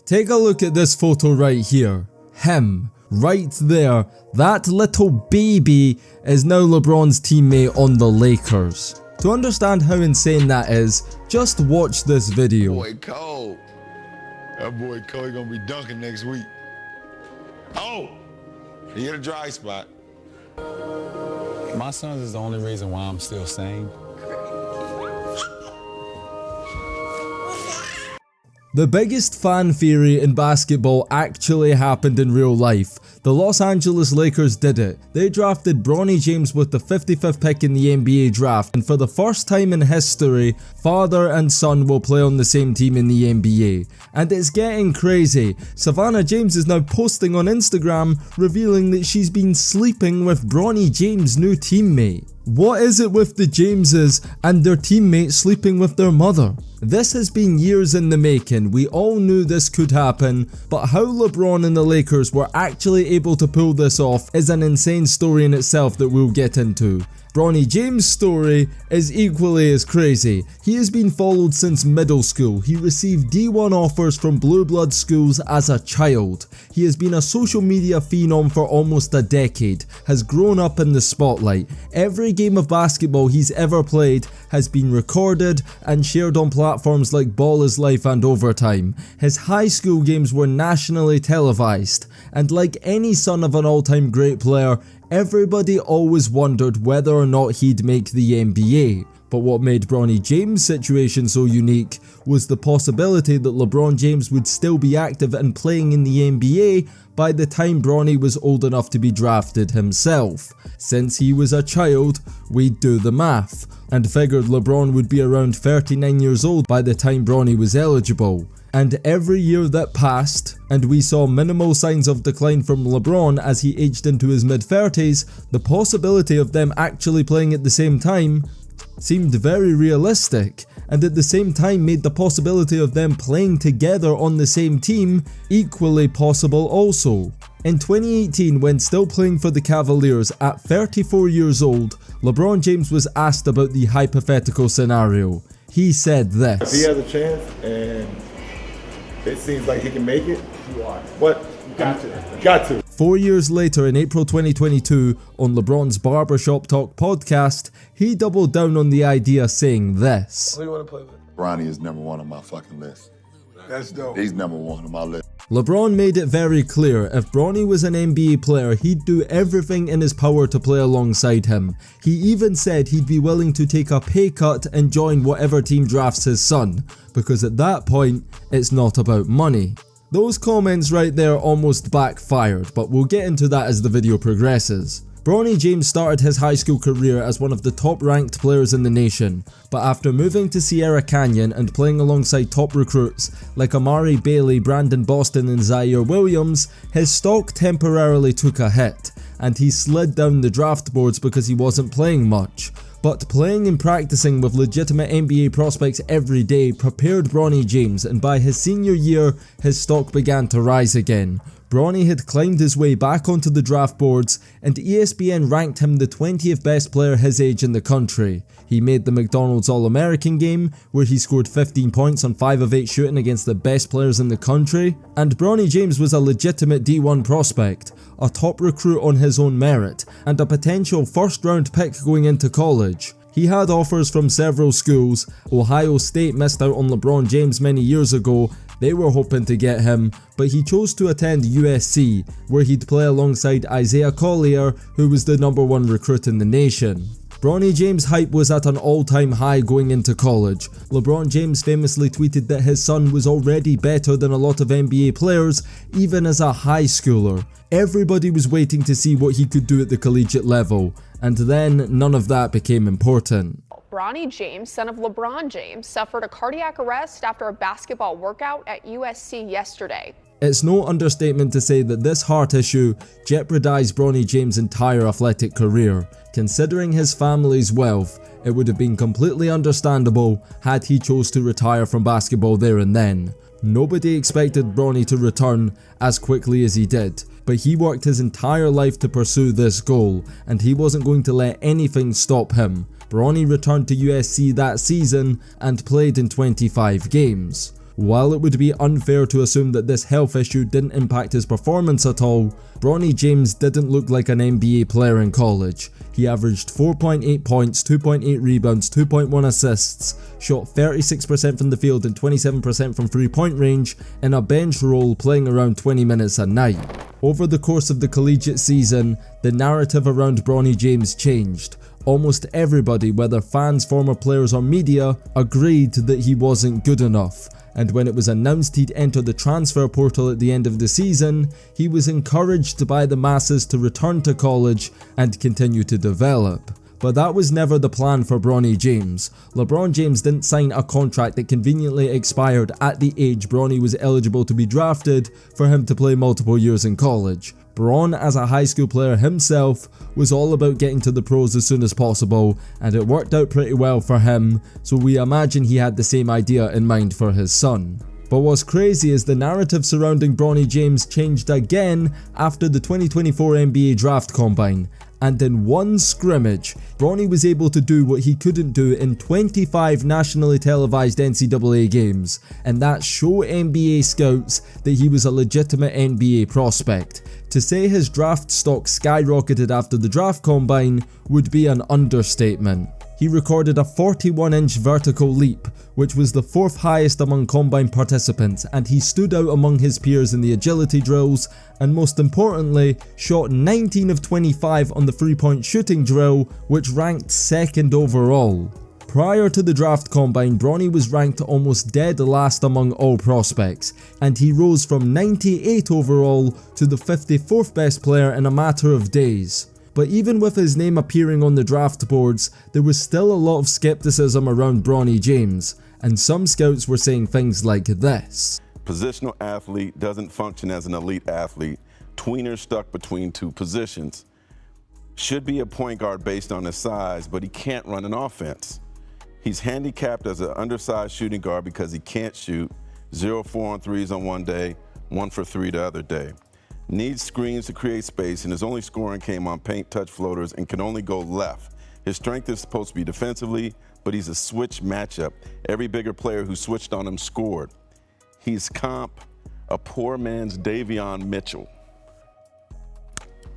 Take a look at this photo right here. Him, right there, that little baby is now LeBron's teammate on the Lakers. To understand how insane that is, just watch this video. Boy cold. That boy Cole gonna be dunking next week. Oh! He hit a dry spot. My son is the only reason why I'm still sane. The biggest fan theory in basketball actually happened in real life. The Los Angeles Lakers did it. They drafted Bronny James with the 55th pick in the NBA draft, and for the first time in history, father and son will play on the same team in the NBA. And it's getting crazy. Savannah James is now posting on Instagram revealing that she's been sleeping with Bronny James' new teammate. What is it with the Jameses and their teammates sleeping with their mother? This has been years in the making. We all knew this could happen, but how LeBron and the Lakers were actually able to pull this off is an insane story in itself that we'll get into. Bronny James' story is equally as crazy. He has been followed since middle school. He received D1 offers from blue blood schools as a child. He has been a social media phenom for almost a decade, has grown up in the spotlight. Every game of basketball he's ever played has been recorded and shared on platforms like Ball is Life and Overtime. His high school games were nationally televised, and like any son of an all-time great player, everybody always wondered whether or not he'd make the NBA. But what made Bronny James' situation so unique was the possibility that LeBron James would still be active and playing in the NBA by the time Bronny was old enough to be drafted himself. Since he was a child, we'd do the math, and figured LeBron would be around 39 years old by the time Bronny was eligible. And every year that passed, and we saw minimal signs of decline from LeBron as he aged into his mid-30s, the possibility of them actually playing at the same time seemed very realistic, and at the same time made the possibility of them playing together on the same team equally possible also. In 2018, when still playing for the Cavaliers at 34 years old, LeBron James was asked about the hypothetical scenario. He said this: if he has a chance and it seems like he can make it, what? Got to. 4 years later, in April 2022, on LeBron's Barbershop Talk podcast, he doubled down on the idea, saying this: Who do you want to play with? Bronny is number one on my fucking list. That's dope. He's number one on my list. LeBron made it very clear, if Bronny was an NBA player, he'd do everything in his power to play alongside him. He even said he'd be willing to take a pay cut and join whatever team drafts his son, because at that point, it's not about money. Those comments right there almost backfired, but we'll get into that as the video progresses. Bronny James started his high school career as one of the top ranked players in the nation, but after moving to Sierra Canyon and playing alongside top recruits like Amari Bailey, Brandon Boston and Zaire Williams, his stock temporarily took a hit, and he slid down the draft boards because he wasn't playing much. But playing and practicing with legitimate NBA prospects every day prepared Bronny James, and by his senior year, his stock began to rise again. Bronny had climbed his way back onto the draft boards, and ESPN ranked him the 20th best player his age in the country. He made the McDonald's All-American game, where he scored 15 points on 5 of 8 shooting against the best players in the country, and Bronny James was a legitimate D1 prospect, a top recruit on his own merit, and a potential first round pick going into college. He had offers from several schools. Ohio State missed out on LeBron James many years ago. They were hoping to get him, but he chose to attend USC, where he'd play alongside Isaiah Collier, who was the #1 recruit in the nation. Bronny James' hype was at an all-time high going into college. LeBron James famously tweeted that his son was already better than a lot of NBA players, even as a high schooler. Everybody was waiting to see what he could do at the collegiate level, and then none of that became important. Bronny James, son of LeBron James, suffered a cardiac arrest after a basketball workout at USC yesterday. It's no understatement to say that this heart issue jeopardized Bronny James' entire athletic career. Considering his family's wealth, it would have been completely understandable had he chose to retire from basketball there and then. Nobody expected Bronny to return as quickly as he did, but he worked his entire life to pursue this goal, and he wasn't going to let anything stop him. Bronny returned to USC that season and played in 25 games. While it would be unfair to assume that this health issue didn't impact his performance at all, Bronny James didn't look like an NBA player in college. He averaged 4.8 points, 2.8 rebounds, 2.1 assists, shot 36% from the field and 27% from three-point range in a bench role playing around 20 minutes a night. Over the course of the collegiate season, the narrative around Bronny James changed. Almost everybody, whether fans, former players or media, agreed that he wasn't good enough. And when it was announced he'd enter the transfer portal at the end of the season, he was encouraged by the masses to return to college and continue to develop. But that was never the plan for Bronny James. LeBron James didn't sign a contract that conveniently expired at the age Bronny was eligible to be drafted for him to play multiple years in college. Bron, as a high school player himself, was all about getting to the pros as soon as possible, and it worked out pretty well for him, so we imagine he had the same idea in mind for his son. But what's crazy is the narrative surrounding Bronny James changed again after the 2024 NBA Draft Combine. And in one scrimmage, Bronny was able to do what he couldn't do in 25 nationally televised NCAA games, and that's show NBA scouts that he was a legitimate NBA prospect. To say his draft stock skyrocketed after the draft combine would be an understatement. He recorded a 41-inch vertical leap, which was the 4th highest among combine participants, and he stood out among his peers in the agility drills, and most importantly, shot 19 of 25 on the three-point shooting drill, which ranked 2nd overall. Prior to the draft combine, Bronny was ranked almost dead last among all prospects, and he rose from 98 overall to the 54th best player in a matter of days. But even with his name appearing on the draft boards, there was still a lot of skepticism around Bronny James, and some scouts were saying things like this. Positional athlete doesn't function as an elite athlete. Tweener stuck between two positions. Should be a point guard based on his size, but he can't run an offense. He's handicapped as an undersized shooting guard because he can't shoot. 0-4 on threes on one day, 1 for 3 the other day. Needs screens to create space, and his only scoring came on paint touch floaters and can only go left. His strength is supposed to be defensively, but he's a switch matchup. Every bigger player who switched on him scored. He's a poor man's Davion Mitchell.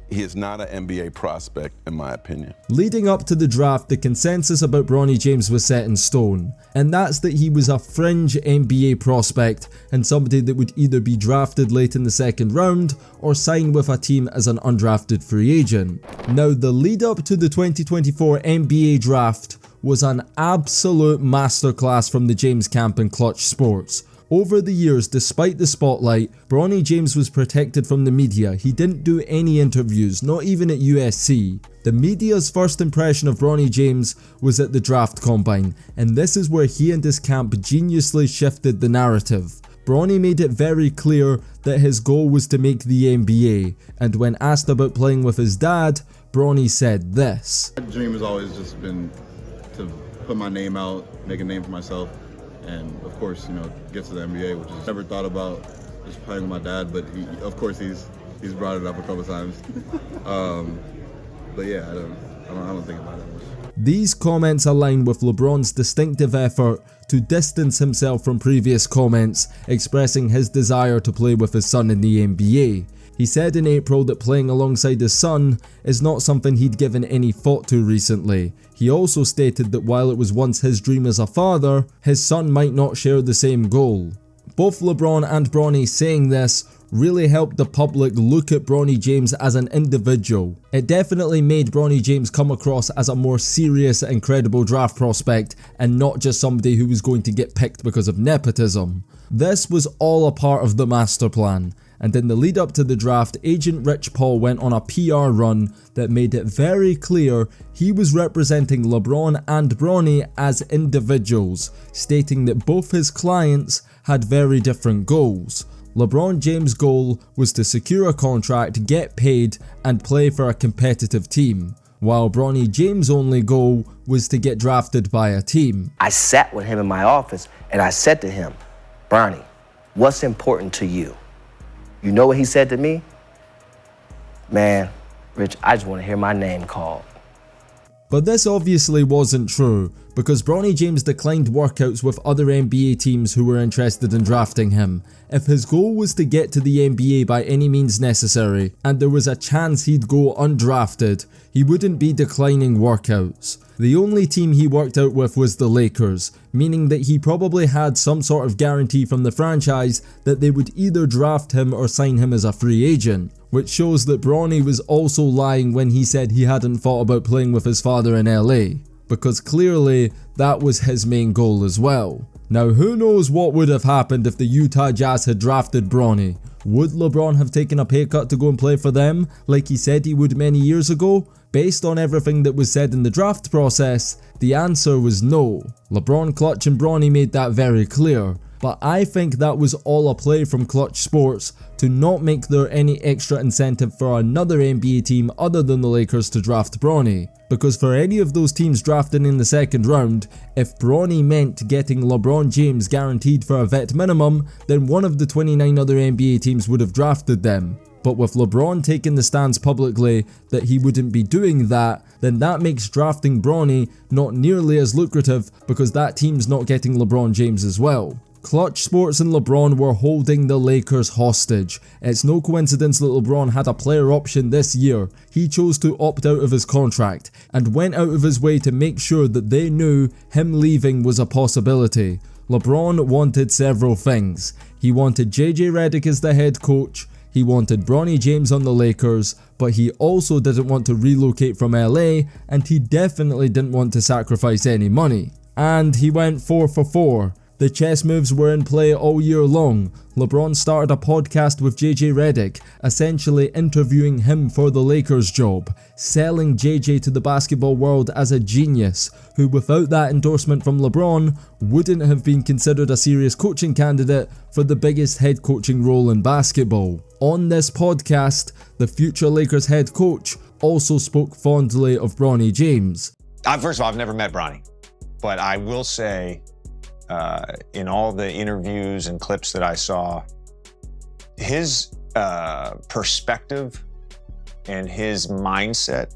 He is not an NBA prospect, in my opinion. Leading up to the draft, the consensus about Bronny James was set in stone, and that's that he was a fringe NBA prospect and somebody that would either be drafted late in the 2nd round or sign with a team as an undrafted free agent. Now, the lead up to the 2024 NBA draft was an absolute masterclass from the James camp in Clutch Sports. Over the years, despite the spotlight, Bronny James was protected from the media. He didn't do any interviews, not even at USC. The media's first impression of Bronny James was at the draft combine, and this is where he and his camp geniusly shifted the narrative. Bronny made it very clear that his goal was to make the NBA, and when asked about playing with his dad, Bronny said this. My dream has always just been to put my name out, make a name for myself, and of course, get to the NBA, which is never thought about just playing with my dad, but he's brought it up a couple times. But yeah, I don't think about it much. These comments align with LeBron's distinctive effort to distance himself from previous comments expressing his desire to play with his son in the NBA. He said in April that playing alongside his son is not something he'd given any thought to recently. He also stated that while it was once his dream as a father, his son might not share the same goal. Both LeBron and Bronny saying this really helped the public look at Bronny James as an individual. It definitely made Bronny James come across as a more serious and credible draft prospect and not just somebody who was going to get picked because of nepotism. This was all a part of the master plan. And in the lead up to the draft, agent Rich Paul went on a PR run that made it very clear he was representing LeBron and Bronny as individuals, stating that both his clients had very different goals. LeBron James' goal was to secure a contract, get paid, and play for a competitive team, while Bronny James' only goal was to get drafted by a team. I sat with him in my office and I said to him, Bronny, what's important to you? You know what he said to me? Man, Rich, I just want to hear my name called. But this obviously wasn't true, because Bronny James declined workouts with other NBA teams who were interested in drafting him. If his goal was to get to the NBA by any means necessary, and there was a chance he'd go undrafted, he wouldn't be declining workouts. The only team he worked out with was the Lakers, meaning that he probably had some sort of guarantee from the franchise that they would either draft him or sign him as a free agent, which shows that Bronny was also lying when he said he hadn't thought about playing with his father in LA, because clearly that was his main goal as well. Now who knows what would have happened if the Utah Jazz had drafted Bronny? Would LeBron have taken a pay cut to go and play for them, like he said he would many years ago? Based on everything that was said in the draft process, the answer was no. LeBron, Clutch and Bronny made that very clear. But I think that was all a play from Clutch Sports to not make there any extra incentive for another NBA team other than the Lakers to draft Bronny. Because for any of those teams drafting in the second round, if Bronny meant getting LeBron James guaranteed for a vet minimum, then one of the 29 other NBA teams would have drafted them. But with LeBron taking the stance publicly that he wouldn't be doing that, then that makes drafting Bronny not nearly as lucrative because that team's not getting LeBron James as well. Clutch Sports and LeBron were holding the Lakers hostage. It's no coincidence that LeBron had a player option this year. He chose to opt out of his contract and went out of his way to make sure that they knew him leaving was a possibility. LeBron wanted several things. He wanted JJ Redick as the head coach, he wanted Bronny James on the Lakers, but he also didn't want to relocate from LA, and he definitely didn't want to sacrifice any money. And he went 4 for 4. The chess moves were in play all year long. LeBron started a podcast with JJ Redick, essentially interviewing him for the Lakers job, selling JJ to the basketball world as a genius, who without that endorsement from LeBron wouldn't have been considered a serious coaching candidate for the biggest head coaching role in basketball. On this podcast, the future Lakers head coach also spoke fondly of Bronny James. First of all, I've never met Bronny, but I will say, in all the interviews and clips that I saw, his perspective and his mindset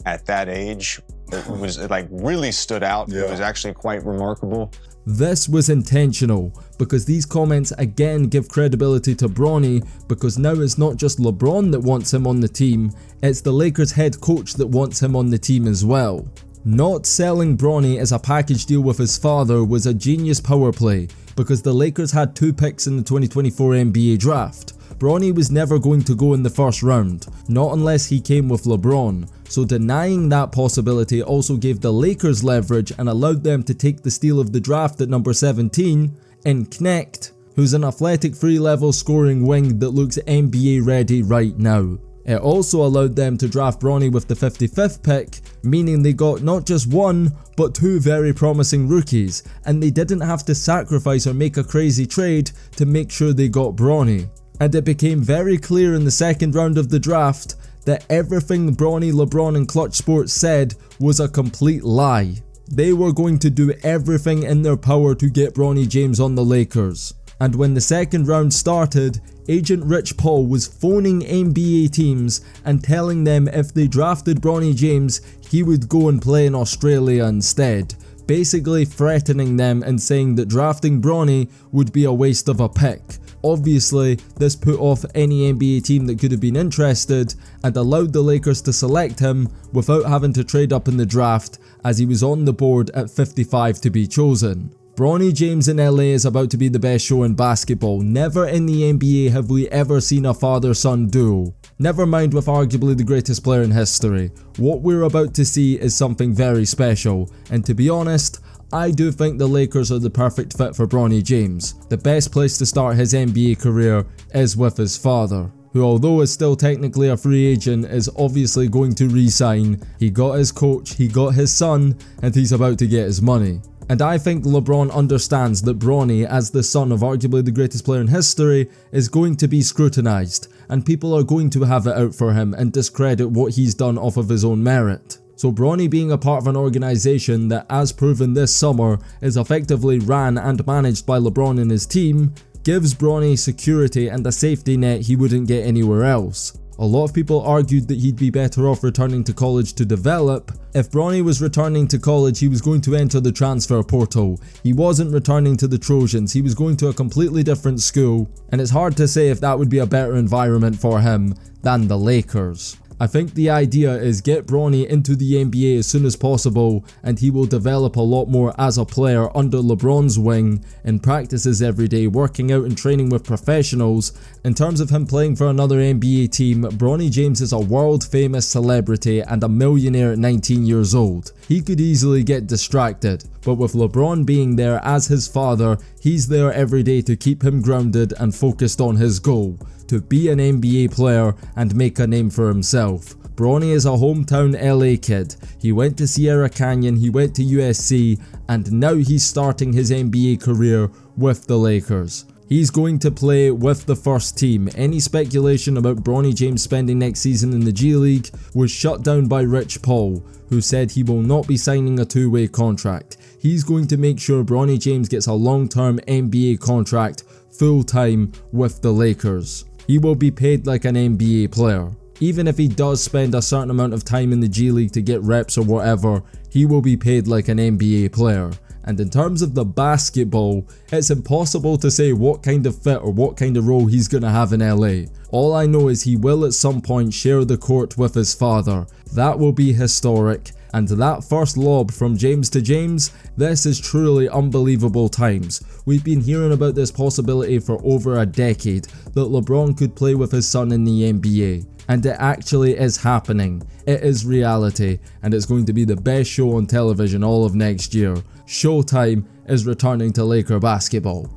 at that age was like really stood out. Yeah. It was actually quite remarkable. This was intentional because these comments again give credibility to Bronny, because now it's not just LeBron that wants him on the team, it's the Lakers head coach that wants him on the team as well. Not selling Bronny as a package deal with his father was a genius power play, because the Lakers had 2 picks in the 2024 NBA draft. Bronny was never going to go in the first round, not unless he came with LeBron, so denying that possibility also gave the Lakers leverage and allowed them to take the steal of the draft at number 17 in Knecht, who's an athletic 3-level scoring wing that looks NBA ready right now. It also allowed them to draft Bronny with the 55th pick, meaning they got not just 1, but 2 very promising rookies, and they didn't have to sacrifice or make a crazy trade to make sure they got Bronny. And it became very clear in the second round of the draft that everything Bronny, LeBron and Clutch Sports said was a complete lie. They were going to do everything in their power to get Bronny James on the Lakers. And when the second round started, agent Rich Paul was phoning NBA teams and telling them if they drafted Bronny James, he would go and play in Australia instead, basically threatening them and saying that drafting Bronny would be a waste of a pick. Obviously, this put off any NBA team that could have been interested and allowed the Lakers to select him without having to trade up in the draft, as he was on the board at 55 to be chosen. Bronny James in LA is about to be the best show in basketball. Never in the NBA have we ever seen a father-son duo. Never mind with arguably the greatest player in history. What we're about to see is something very special, and to be honest, I do think the Lakers are the perfect fit for Bronny James. The best place to start his NBA career is with his father, who although is still technically a free agent is obviously going to re-sign. He got his coach, he got his son, and he's about to get his money. And I think LeBron understands that Bronny, as the son of arguably the greatest player in history, is going to be scrutinised, and people are going to have it out for him and discredit what he's done off of his own merit. So Bronny being a part of an organisation that, as proven this summer, is effectively ran and managed by LeBron and his team, gives Bronny security and a safety net he wouldn't get anywhere else. A lot of people argued that he'd be better off returning to college to develop. If Bronny was returning to college, he was going to enter the transfer portal. He wasn't returning to the Trojans, he was going to a completely different school, and it's hard to say if that would be a better environment for him than the Lakers. I think the idea is get Bronny into the NBA as soon as possible, and he will develop a lot more as a player under LeBron's wing, in practices every day, working out and training with professionals. In terms of him playing for another NBA team, Bronny James is a world famous celebrity and a millionaire at 19 years old. He could easily get distracted, but with LeBron being there as his father, he's there every day to keep him grounded and focused on his goal, to be an NBA player and make a name for himself. Bronny is a hometown LA kid. He went to Sierra Canyon, he went to USC, and now he's starting his NBA career with the Lakers. He's going to play with the first team. Any speculation about Bronny James spending next season in the G League was shut down by Rich Paul, who said he will not be signing a two-way contract. He's going to make sure Bronny James gets a long-term NBA contract full-time with the Lakers. He will be paid like an NBA player. Even if he does spend a certain amount of time in the G League to get reps or whatever, he will be paid like an NBA player. And in terms of the basketball, it's impossible to say what kind of fit or what kind of role he's going to have in LA. All I know is he will at some point share the court with his father. That will be historic. And that first lob from James to James, this is truly unbelievable times. We've been hearing about this possibility for over a decade, that LeBron could play with his son in the NBA. And it actually is happening. It is reality, and it's going to be the best show on television all of next year. Showtime is returning to Laker basketball.